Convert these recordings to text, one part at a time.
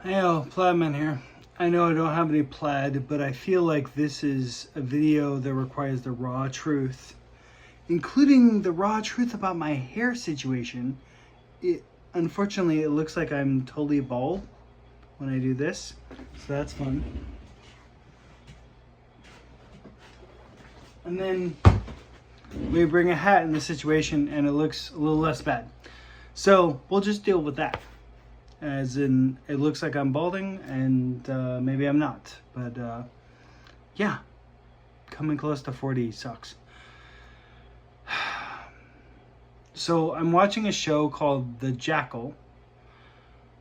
Hey, Plaidman here. I know I don't have any plaid, but I feel like this is a video that requires the raw truth, including the raw truth about my hair situation. Unfortunately, it looks like I'm totally bald when I do this, so that's fun. And then we bring a hat in the situation and it looks a little less bad. So we'll just deal with that. As in, it looks like I'm balding, and maybe I'm not. But yeah, coming close to 40 sucks. So I'm watching a show called The Jackal,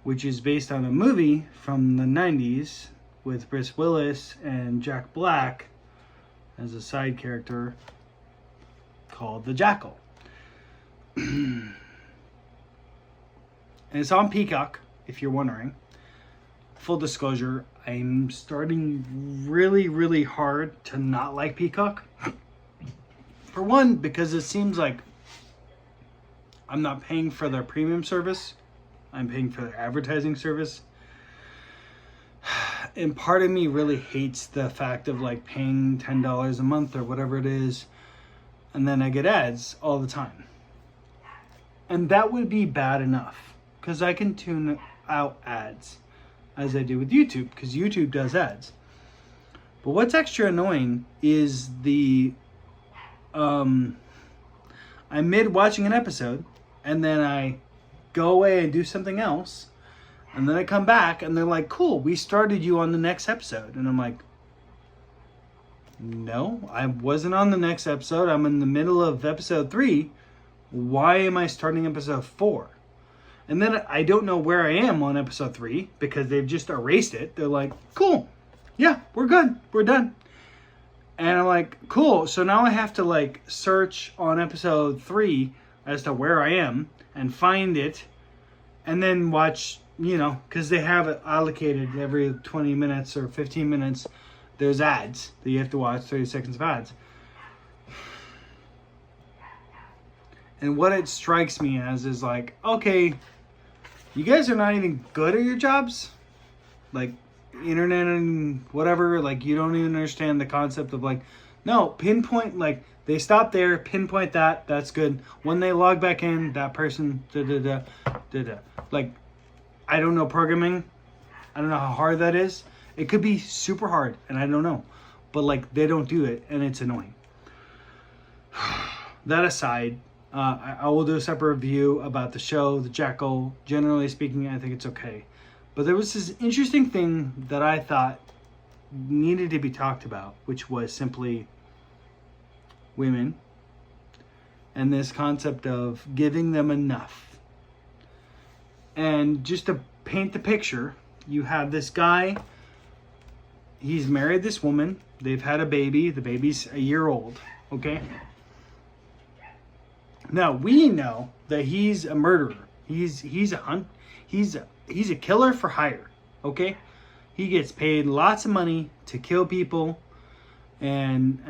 which is based on a movie from the 90s with Bruce Willis and Jack Black as a side character called The Jackal. And it's on Peacock, if you're wondering. Full disclosure, I'm starting really hard to not like Peacock. For one, because it seems like I'm not paying for their premium service. I'm paying for their advertising service. And part of me really hates the fact of like paying $10 a month or whatever it is, and then I get ads all the time. And that would be bad enough, because I can tune out ads as I do with YouTube, because YouTube does ads. But what's extra annoying is I'm mid watching an episode and then I go away and do something else, and then I come back and they're like, cool, we started you on the next episode. And I'm like, no, I wasn't on the next episode. I'm in the middle of episode 3. Why am I starting episode 4? And then I don't know where I am on episode 3 because they've just erased it. They're like, cool, yeah, we're good, we're done. And I'm like, cool, so now I have to like search on episode 3 as to where I am and find it, and then watch, because they have it allocated every 20 minutes or 15 minutes. There's ads that you have to watch, 30 seconds of ads. And what it strikes me as is like, okay, you guys are not even good at your jobs. Like, internet and whatever, like, you don't even understand the concept of, like, no, pinpoint, like, they stop there, pinpoint that, that's good. When they log back in, that person, da-da-da. Like, I don't know programming. I don't know how hard that is. It could be super hard, and I don't know. But, like, they don't do it, and it's annoying. That aside, I will do a separate review about the show, The Jackal. Generally speaking, I think it's okay. But there was this interesting thing that I thought needed to be talked about, which was simply women and this concept of giving them enough. And just to paint the picture, you have this guy, he's married this woman, they've had a baby, the baby's a year old, okay? Now we know that he's a murderer. He's a killer for hire. Okay, he gets paid lots of money to kill people, and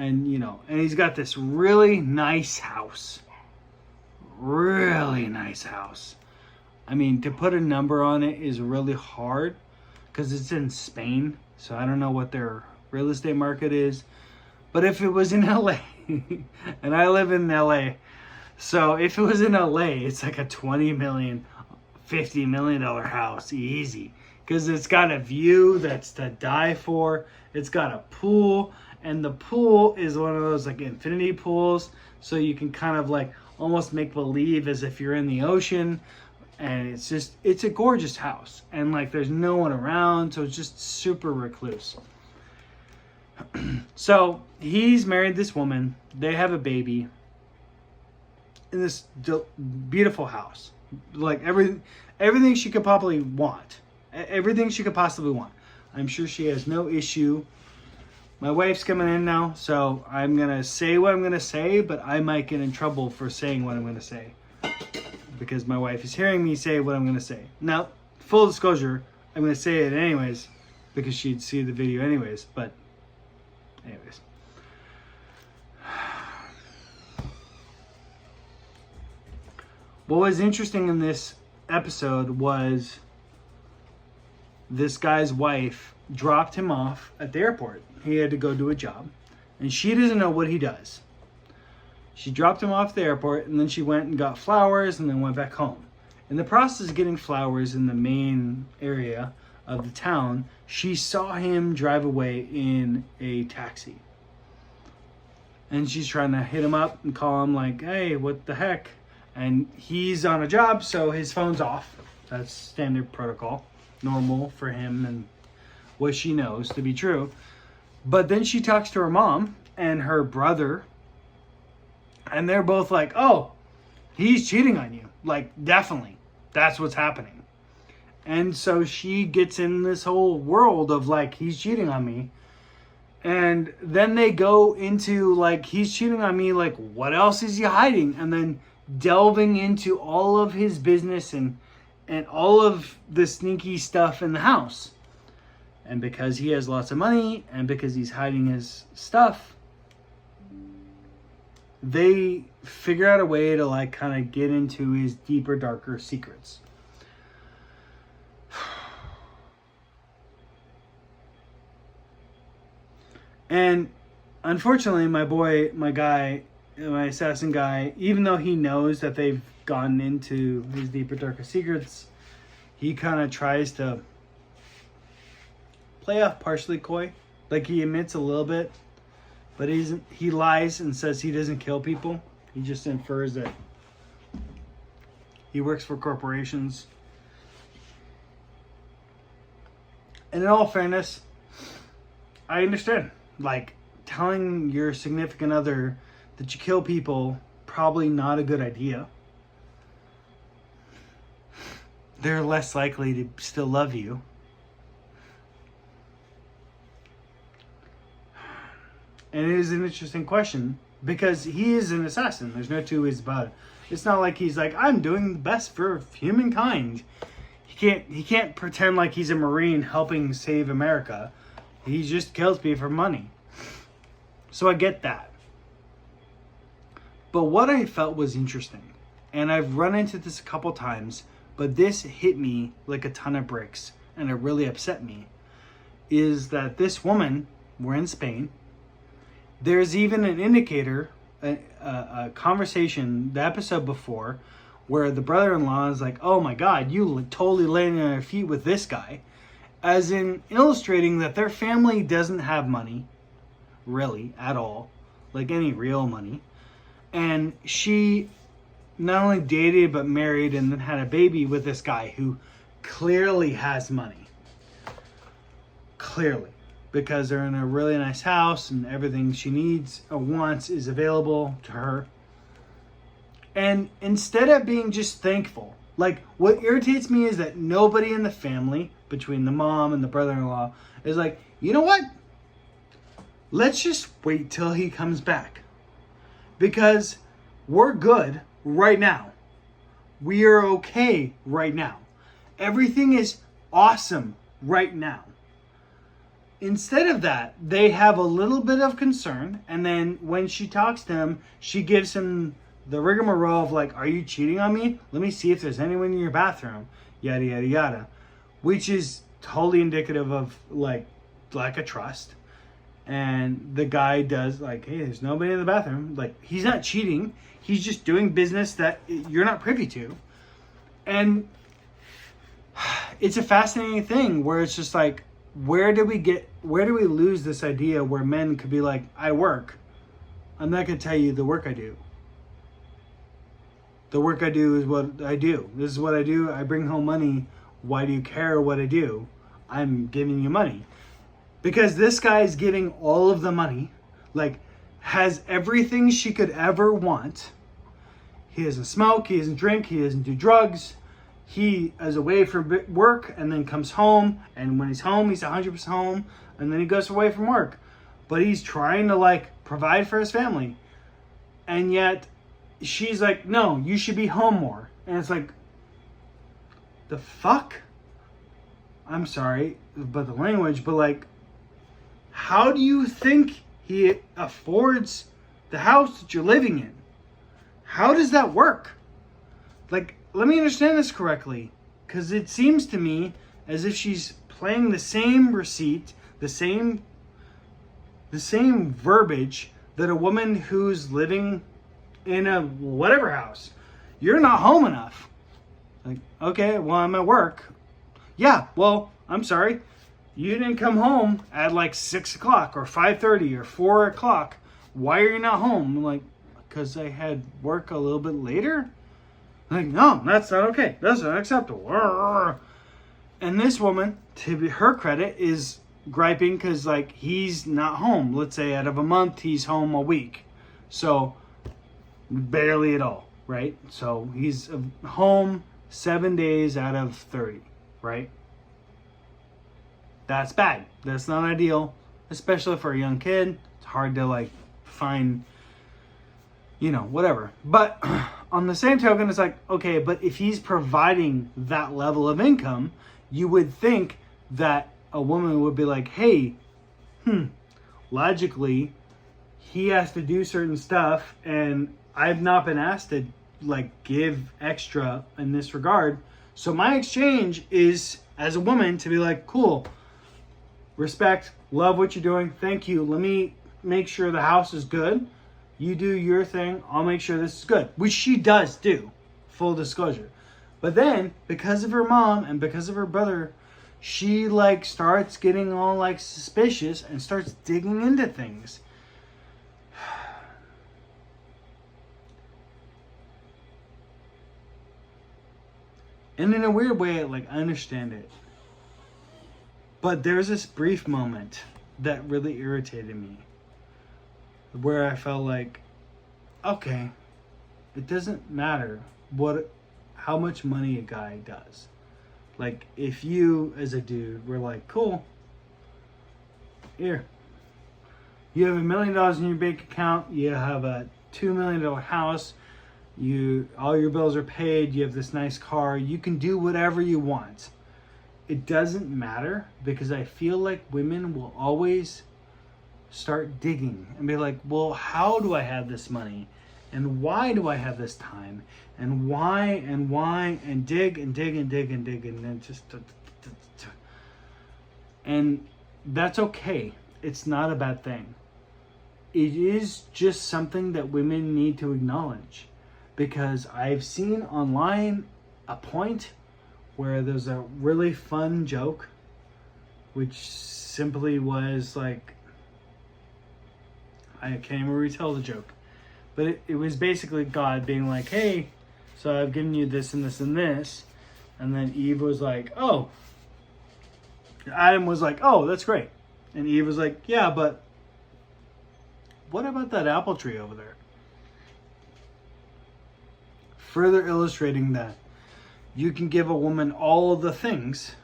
he's got this really nice house. Really nice house. I mean, to put a number on it is really hard because it's in Spain, so I don't know what their real estate market is. But if it was in LA, and I live in LA. So if it was in LA, it's like a $20 million, $50 million house, easy. Because it's got a view that's to die for. It's got a pool, and the pool is one of those like infinity pools. So you can kind of like almost make believe as if you're in the ocean. And it's a gorgeous house. And like there's no one around, so it's just super recluse. So he's married this woman. They have a baby. In this beautiful house, like everything she could possibly want, I'm sure she has no issue. My wife's coming in now, so I'm gonna say what I'm gonna say, but I might get in trouble for saying what I'm gonna say because my wife is hearing me say what I'm gonna say. Now, full disclosure, I'm gonna say it anyways because she'd see the video anyways. But anyways. What was interesting in this episode was this guy's wife dropped him off at the airport. He had to go do a job, and she doesn't know what he does. She dropped him off at the airport, and then she went and got flowers and then went back home. In the process of getting flowers in the main area of the town, she saw him drive away in a taxi. And she's trying to hit him up and call him like, hey, what the heck? And he's on a job, so his phone's off. That's standard protocol, normal for him and what she knows to be true. But then she talks to her mom and her brother, and they're both like, oh, he's cheating on you. Like, definitely. That's what's happening. And so she gets in this whole world of like, he's cheating on me. And then they go into like, he's cheating on me. Like, what else is he hiding? And then delving into all of his business and all of the sneaky stuff in the house. And because he has lots of money and because he's hiding his stuff, they figure out a way to like kind of get into his deeper, darker secrets. And unfortunately, my assassin guy, even though he knows that they've gotten into his deeper, darker secrets, he kind of tries to play off partially coy. Like, he admits a little bit, but he lies and says he doesn't kill people. He just infers that he works for corporations. And in all fairness, I understand. Like, telling your significant other that you kill people, probably not a good idea. They're less likely to still love you. And it is an interesting question because he is an assassin. There's no two ways about it. It's not like he's like, I'm doing the best for humankind. He can't pretend like he's a Marine helping save America. He just kills people for money. So I get that. But what I felt was interesting, and I've run into this a couple times, but this hit me like a ton of bricks, and it really upset me, is that this woman, we're in Spain, there's even an indicator, a conversation, the episode before, where the brother-in-law is like, oh my God, you totally landing on your feet with this guy. As in illustrating that their family doesn't have money, really, at all. Like any real money. And she not only dated but married and then had a baby with this guy who clearly has money. Clearly. Because they're in a really nice house and everything she needs or wants is available to her. And instead of being just thankful, like, what irritates me is that nobody in the family, between the mom and the brother-in-law, is like, you know what? Let's just wait till he comes back. Because we're good right now. We are okay right now. Everything is awesome right now. Instead of that, they have a little bit of concern, and then when she talks to him, she gives him the rigmarole of like, are you cheating on me? Let me see if there's anyone in your bathroom. Yada, yada, yada. Which is totally indicative of like lack of trust. And the guy does like, hey, there's nobody in the bathroom. Like, he's not cheating. He's just doing business that you're not privy to. And it's a fascinating thing where it's just like, where do we lose this idea where men could be like, I work. I'm not going to tell you the work I do. The work I do is what I do. This is what I do. I bring home money. Why do you care what I do? I'm giving you money. Because this guy is giving all of the money. Like, has everything she could ever want. He doesn't smoke. He doesn't drink. He doesn't do drugs. He is away from work and then comes home. And when he's home, he's 100% home. And then he goes away from work. But he's trying to, like, provide for his family. And yet she's like, no, you should be home more. And it's like, the fuck? I'm sorry about the language, but like, how do you think he affords the house that you're living in? How does that work? Like, let me understand this correctly. Because it seems to me, as if she's playing the same receipt, the same verbiage that a woman who's living in a whatever house. You're not home enough. Like, okay, well, I'm at work. Yeah, well, I'm sorry. You didn't come home at like 6 o'clock or 5:30 or 4 o'clock. Why are you not home? I'm like, because I had work a little bit later? Like, no, that's not okay. That's not acceptable. And this woman, to her credit, is griping because, like, he's not home. Let's say out of a month, he's home a week. So, barely at all, right? So, he's home 7 days out of 30, right? That's bad. That's not ideal, especially for a young kid. It's hard to, like, find, whatever. But on the same token, it's like, okay, but if he's providing that level of income, you would think that a woman would be like, hey, logically, he has to do certain stuff, and I've not been asked to, like, give extra in this regard. So my exchange is, as a woman, to be like, cool, respect, love what you're doing, thank you, let me make sure the house is good. You do your thing, I'll make sure this is good. Which she does do, full disclosure. But then, because of her mom and because of her brother, she, like, starts getting all, like, suspicious and starts digging into things. And in a weird way, like, I understand it. But there's this brief moment that really irritated me, where I felt like, okay, it doesn't matter how much money a guy does. Like, if you, as a dude, were like, cool, here, you have $1 million in your bank account, you have a $2 million house, all your bills are paid, you have this nice car, you can do whatever you want. It doesn't matter, because I feel like women will always start digging and be like, well, how do I have this money? And why do I have this time? And why, and dig and dig and dig and dig, and then just... And that's okay. It's not a bad thing. It is just something that women need to acknowledge. Because I've seen online a point where there's a really fun joke, which simply was like, I can't even retell the joke, but it was basically God being like, hey, so I've given you this and this and this, and then Eve was like, oh, Adam was like, oh, that's great, and Eve was like, yeah, but what about that apple tree over there? Further illustrating that you can give a woman all of the things,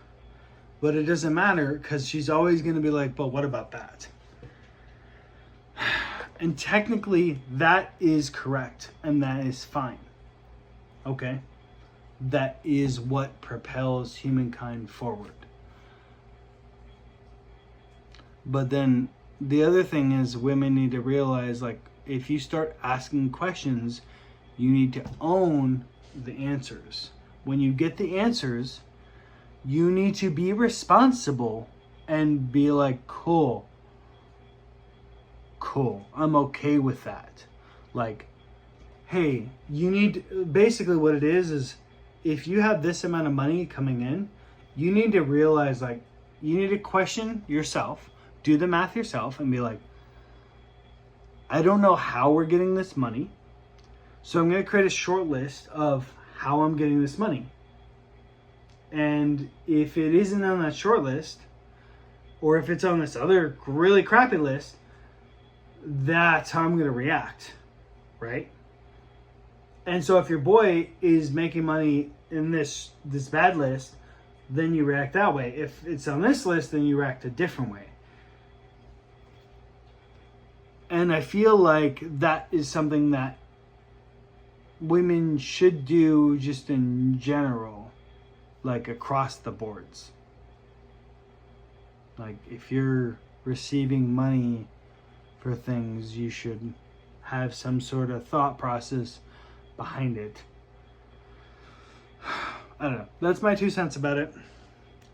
but it doesn't matter, because she's always going to be like, but what about that? And technically, that is correct, and that is fine. Okay? That is what propels humankind forward. But then, the other thing is, women need to realize, like, if you start asking questions, you need to own the answers. When you get the answers, you need to be responsible and be like, cool, I'm okay with that. Like, hey, basically what it is if you have this amount of money coming in, you need to realize, like, you need to question yourself, do the math yourself, and be like, I don't know how we're getting this money, so I'm going to create a short list of how I'm getting this money. And if it isn't on that short list, or if it's on this other really crappy list, that's how I'm going to react, right? And so if your boy is making money in this bad list, then you react that way. If it's on this list, then you react a different way. And I feel like that is something that women should do just in general, like across the boards. Like, if you're receiving money for things, you should have some sort of thought process behind it. I don't know. That's my 2 cents about it.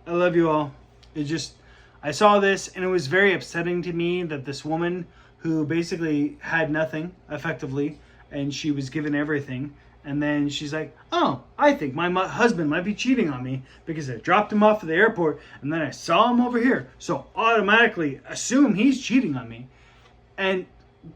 I love you all. It just, I saw this and it was very upsetting to me that this woman who basically had nothing effectively and she was given everything. And then she's like, oh, I think my husband might be cheating on me because I dropped him off at the airport and then I saw him over here. So automatically assume he's cheating on me. And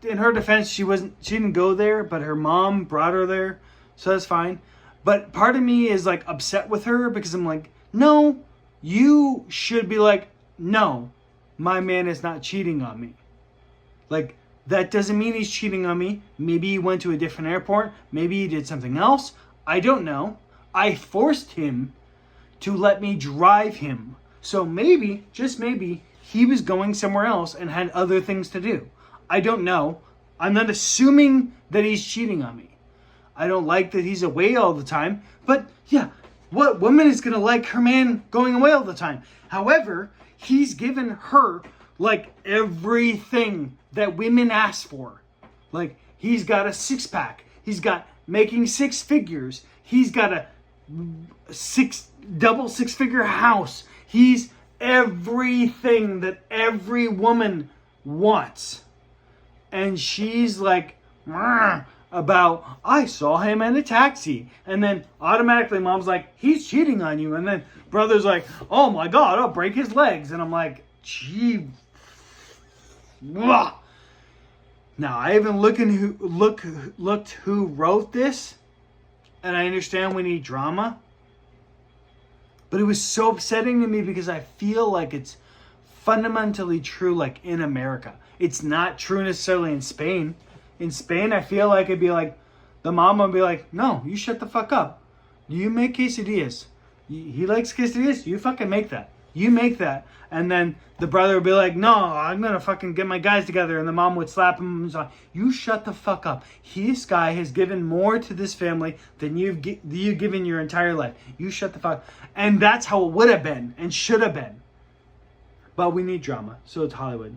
in her defense, she didn't go there, but her mom brought her there. So that's fine. But part of me is like upset with her because I'm like, no, you should be like, no, my man is not cheating on me. Like, that doesn't mean he's cheating on me. Maybe he went to a different airport. Maybe he did something else. I don't know. I forced him to let me drive him. So maybe, just maybe, he was going somewhere else and had other things to do. I don't know. I'm not assuming that he's cheating on me. I don't like that he's away all the time. But yeah, what woman is going to like her man going away all the time? However, he's given her like everything that women ask for. Like, he's got a 6-pack. He's got making 6 figures. He's got a double 6-figure house. He's everything that every woman wants. And she's like, about, I saw him in a taxi. And then automatically mom's like, he's cheating on you. And then brother's like, oh my God, I'll break his legs. And I'm like, gee. Now I haven't looked who wrote this. And I understand we need drama. But it was so upsetting to me because I feel like it's fundamentally true, like in America. It's not true necessarily in Spain. In Spain, I feel like it'd be like, the mom would be like, no, you shut the fuck up. You make quesadillas. He likes quesadillas, you fucking make that. You make that. And then the brother would be like, no, I'm going to fucking get my guys together. And the mom would slap him and say, you shut the fuck up. This guy has given more to this family than you've given your entire life. You shut the fuck up. And that's how it would have been and should have been. But we need drama. So it's Hollywood.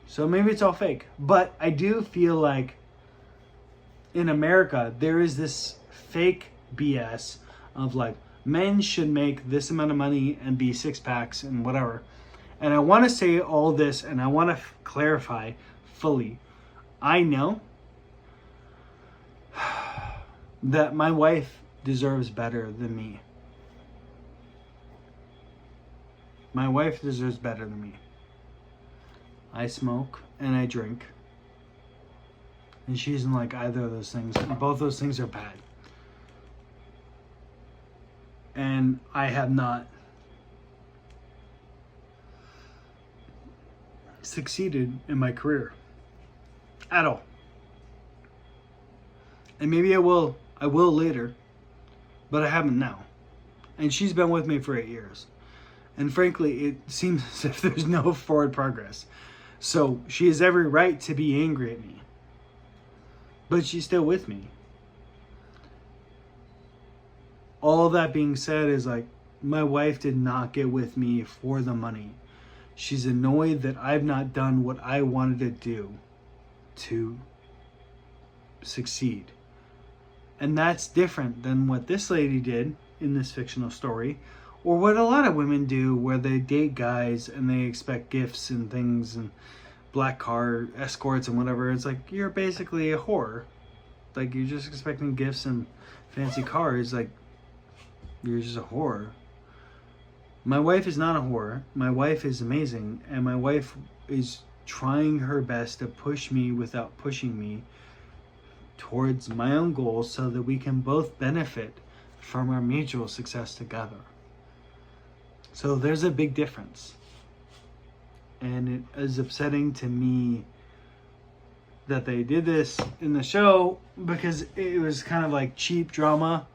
So maybe it's all fake. But I do feel like in America, there is this fake BS of like, men should make this amount of money and be 6-packs and whatever. And I want to say all this and I want to clarify fully. I know that my wife deserves better than me. My wife deserves better than me. I smoke and I drink. And she isn't like either of those things. And both those things are bad. And I have not succeeded in my career at all. And maybe I will later, but I haven't now. And she's been with me for 8 years. And frankly, it seems as if there's no forward progress. So she has every right to be angry at me. But she's still with me. All that being said is like, my wife did not get with me for the money. She's annoyed that I've not done what I wanted to do to succeed. And that's different than what this lady did in this fictional story, or what a lot of women do where they date guys and they expect gifts and things and black car escorts and whatever. It's like, you're basically a whore. Like, you're just expecting gifts and fancy cars. Like, you're just a whore. My wife is not a whore. My wife is amazing. And my wife is trying her best to push me without pushing me towards my own goals so that we can both benefit from our mutual success together. So there's a big difference. And it is upsetting to me that they did this in the show because it was kind of like cheap drama.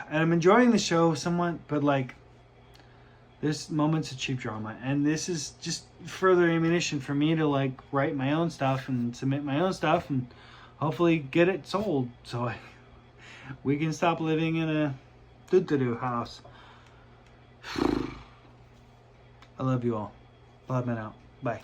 And I'm enjoying the show somewhat, but like, there's moments of cheap drama. And this is just further ammunition for me to like write my own stuff and submit my own stuff and hopefully get it sold so we can stop living in a doo-doo house. I love you all. Bloodman out. Bye.